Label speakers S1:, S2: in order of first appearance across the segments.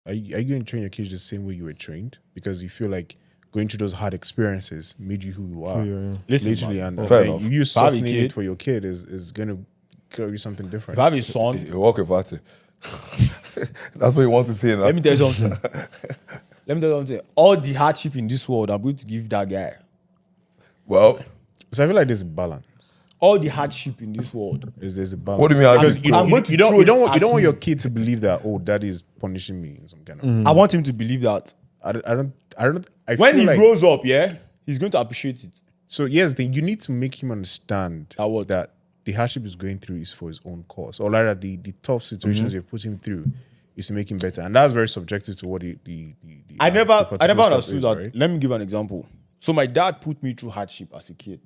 S1: are you going to train your kids the same way you were trained? Because you feel like going through those hard experiences made you who you are.
S2: Listen,
S1: literally,
S2: man,
S1: and
S3: fair
S1: then
S3: enough.
S1: you softening
S2: kid-
S1: it for your kid is going to carry you something different.
S2: If I have a son,
S3: You walk about it. That's what you want to say now.
S2: let me tell you something. All the hardship in this world, I'm going to give that guy.
S3: Well,
S1: So I feel like there's a balance.
S2: All the hardship in this world.
S1: There's a balance.
S3: what do you mean?
S1: Because
S3: Hardship?
S2: I'm going to
S1: you don't
S2: throw
S1: you
S2: it
S1: don't want, you
S2: at
S1: don't want your
S2: him.
S1: kid to believe that daddy is punishing me in some kind of.
S2: I want him to believe that.
S1: I don't. I
S2: When
S1: feel
S2: he
S1: like,
S2: grows up, he's going to appreciate it.
S1: So yes, then you need to make him understand
S2: That
S1: the hardship he's going through is for his own cause, or rather the tough situations you've put him through is to make him better, and that's very subjective to what the
S2: I never
S1: particular stuff
S2: understood
S1: is,
S2: that.
S1: right?
S2: Let me give an example. So my dad put me through hardship as a kid.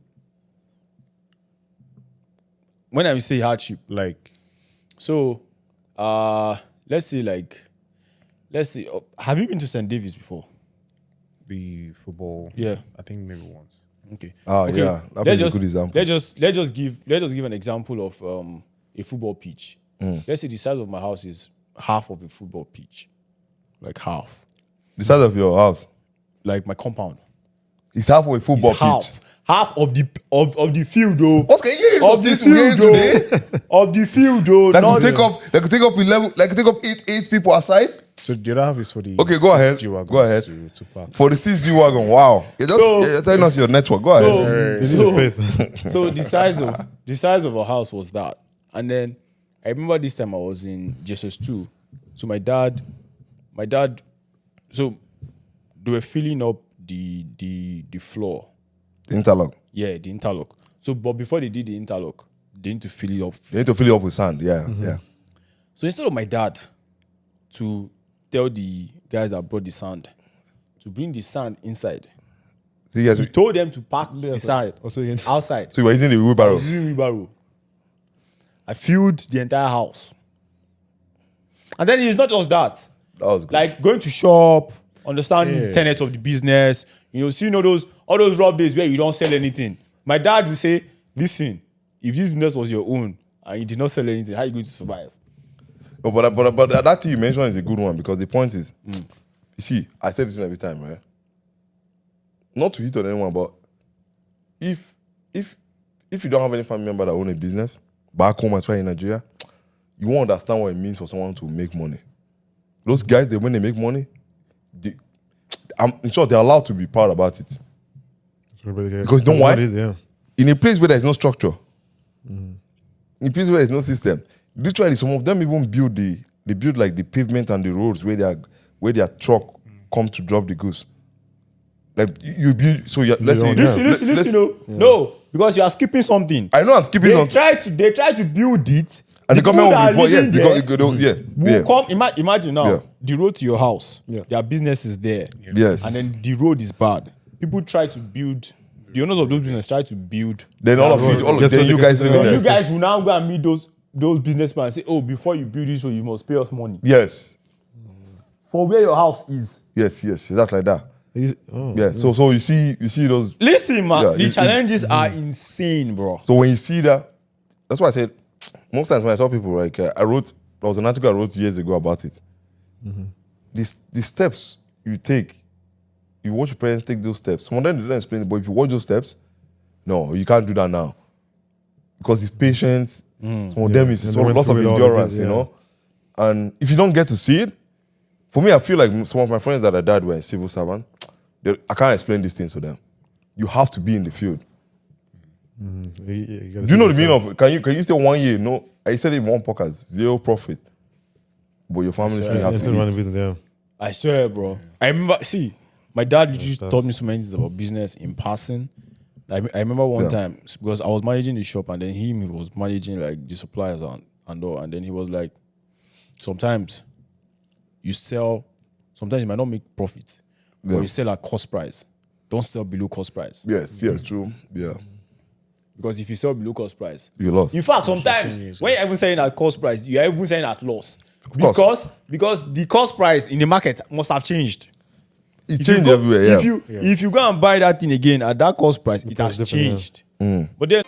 S2: When I say hardship,
S1: Like
S2: so let's see, have you been to St. David's before?
S1: the football.
S2: Yeah.
S1: I think maybe once.
S2: Okay.
S3: Oh,
S2: Okay,
S3: yeah. That was a good example.
S2: Let's just give an example of a football pitch. Let's say the size of my house is half of a football pitch. Like half.
S3: The size of your house.
S2: Like my compound.
S3: It's half of a football
S2: It's half.
S3: pitch.
S2: Half of the field, though.
S3: What's can you
S2: Of the field, though. Of the field, though.
S3: That
S2: not-
S3: could take up 11. That could take up eight people aside.
S1: So the other half is for the
S3: Okay, go ahead.
S1: G-Wagons
S3: Go ahead.
S1: to park.
S3: For the 6G wagon, wow. You're telling us your network. Go ahead.
S2: So the size of our house was that. And then I remember this time I was in JSS2. So my dad, so they were filling up the floor.
S3: Interlock.
S2: Yeah, the interlock. So but before they did the interlock, they need to fill it up.
S3: You need to fill it up with sand. Yeah, yeah.
S2: So instead of my dad to tell the guys that brought the sand to bring the sand inside,
S3: So you guys,
S2: he told them to park the sand outside.
S3: so you were using the wheelbarrow.
S2: Using wheelbarrow. I filled the entire house. And then it's not just that.
S3: That was good.
S2: Like going to shop, understanding tenets of the business, seeing all those rough days where you don't sell anything. My dad will say, listen, if this business was your own and you did not sell anything, how are you going to survive?
S3: No, but that thing you mentioned is a good one because the point is, you see, I say this every time, right? Not to hit on anyone, but if you don't have any family member that own a business back home as well in Nigeria, you won't understand what it means for someone to make money. Those guys, when they make money, in short, they're allowed to be proud about it. Because you know why? In a place where there's no structure, in a place where there's no system, literally some of them even build like the pavement and the roads where their truck come to drop the goods. Like you build, so let's say
S2: Listen, no, because you are skipping something.
S3: I know I'm skipping
S2: They
S3: something.
S2: try to build it.
S3: And the government will report, yes,
S2: Will come. Imagine now,
S3: Yeah.
S2: the road to your house, their business is there.
S3: Yes.
S2: And then the road is bad. People try to build, the owners of those businesses try to build.
S3: Then all of you, then you guys living
S2: You
S3: there.
S2: guys will now go and meet those businessmen and say, oh, before you build this road, you must pay us money.
S3: Yes.
S2: For where your house is.
S3: Yes, that's like that. Yeah. So you see those.
S2: Listen, man,
S3: Yeah,
S2: the challenges are insane, bro.
S3: So when you see that, that's why I said most times when I tell people, like there was an article I wrote years ago about it. The steps you take, you watch your parents take those steps. Some of them they don't explain it, but if you watch those steps, no, you can't do that now because it's patience. Some of them is lots of endurance, you know. And if you don't get to see it, for me, I feel like some of my friends that I died were in civil servant. I can't explain these things to them. You have to be in the field. Do you know the meaning of? Can you stay 1 year? No, I said it in one podcast, 0 profit, but your family still have to eat.
S2: I swear, bro. I remember. See, my dad usually taught me so many things about business in passing. I remember one time because I was managing the shop and then he was managing like the suppliers and all, and then he was like, sometimes you sell, sometimes you might not make profit, but you sell at cost price. Don't sell below cost price.
S3: Yes, true. Yeah.
S2: Because if you sell below cost price,
S3: you lost.
S2: In fact, sometimes when you're even selling at cost price, you're even selling at loss. Because the cost price in the market must have changed.
S3: It changed everywhere, yeah.
S2: If you go and buy that thing again at that cost price, it has changed. But then